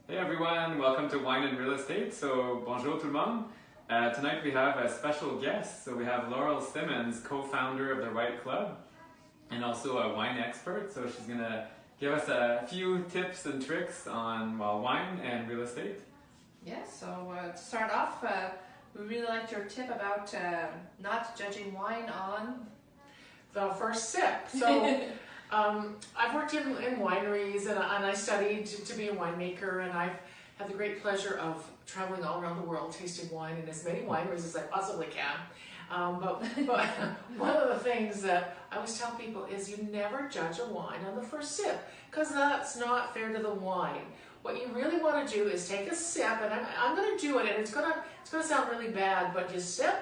Hey everyone, welcome to Wine and Real Estate. So, bonjour tout le monde. Tonight we have a special guest. So we have Laurel Simmons, co-founder of the REITE Club, and also a wine expert. So she's gonna give us a few tips and tricks on wine and real estate. Yeah, so to start off, we really liked your tip about not judging wine on the first sip. So I've worked in wineries and I studied to be a winemaker, and I've had the great pleasure of traveling all around the world tasting wine in as many wineries as I possibly can. But one of the things that I always tell people is you never judge a wine on the first sip, because that's not fair to the wine. What you really want to do is take a sip, and I'm going to do it, and it's going to sound really bad, but just sip.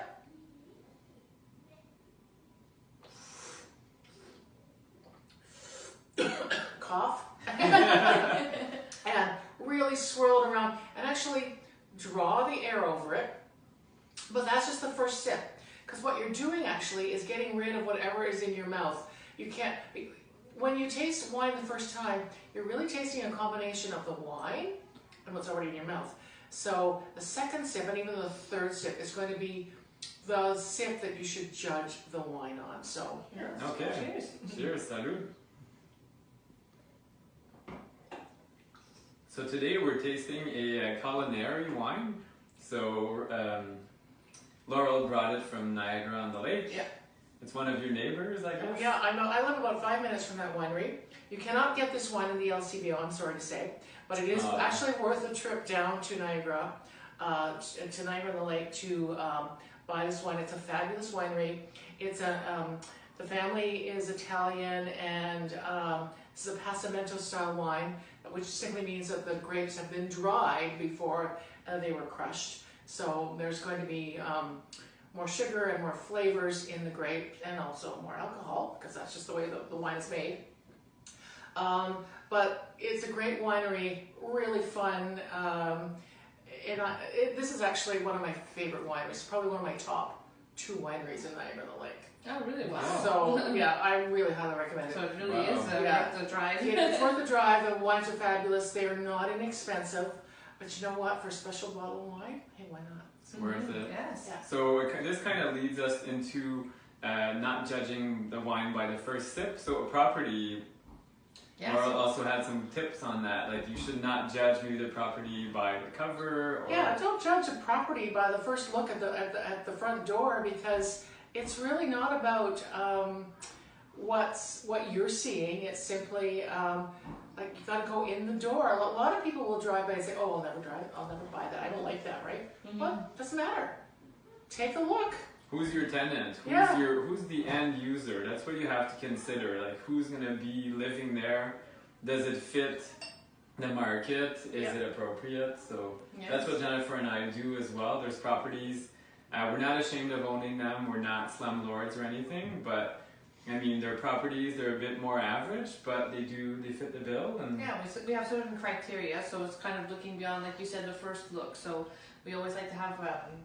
Cough. And really swirl it around and actually draw the air over it. But that's just the first sip. Because what you're doing actually is getting rid of whatever is in your mouth. You can't, when you taste wine the first time, you're really tasting a combination of the wine and what's already in your mouth. So the second sip and even the third sip is going to be the sip that you should judge the wine on. So here. Okay. Cheers. Cheers, salud. So today we're tasting a culinary wine. So Laurel brought it from Niagara-on-the-Lake. Yeah. It's one of your neighbors, I guess? Yeah, I know. I live about 5 minutes from that winery. You cannot get this wine in the LCBO, I'm sorry to say, but it is actually worth a trip down to Niagara, to Niagara-on-the-Lake to buy this wine. It's a fabulous winery. It's the family is Italian, and this is a passamento style wine, which simply means that the grapes have been dried before they were crushed. So there's going to be more sugar and more flavors in the grape, and also more alcohol, because that's just the way the wine is made. But it's a great winery, really fun. This is actually one of my favorite wineries, probably one of my top 2 wineries in Niagara-on-the-Lake. oh, really? Wow. So yeah, I really highly recommend it. So it really is worth the drive. It's worth the drive. The wines are fabulous. They are not inexpensive, but you know what? For a special bottle of wine, hey, why not? It's worth it. Yes. Yeah. So this kind of leads us into not judging the wine by the first sip. So a property, Yes. Laurel also had some tips on that. Like you should not judge maybe the property by the cover. Or Yeah, don't judge a property by the first look at the front door, because it's really not about what you're seeing. It's simply like you got to go in the door. A lot of people will drive by and say, "Oh, I'll never buy that. I don't like that." Right? But doesn't matter. Take a look. Who's your tenant? Yeah. Who's the end user? That's what you have to consider. Like who's gonna be living there? Does it fit the market? Is it appropriate? So that's what Jennifer and I do as well. There's properties. We're not ashamed of owning them. We're not slumlords or anything, but I mean, they're properties. They're a bit more average, but they fit the bill. And Yeah, we have certain criteria, so it's kind of looking beyond, like you said, the first look. So we always like to have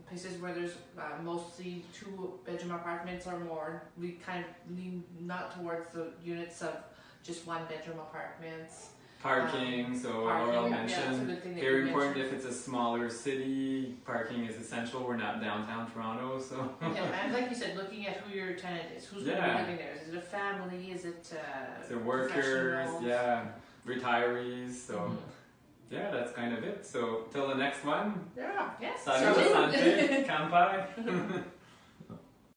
places where there's mostly 2-bedroom apartments or more. We kind of lean not towards the units of just 1-bedroom apartments. Parking, so parking, Laurel that's a mentioned, good thing that very you important mentioned. if it's a smaller city, parking is essential. We're not downtown Toronto, so. Yeah, and like you said, looking at who your tenant is, who's going to be living there. Is it a family? Is it the workers, retirees, so yeah, that's kind of it. So till the next one. Yeah. Yes. Salut, santé, kampai.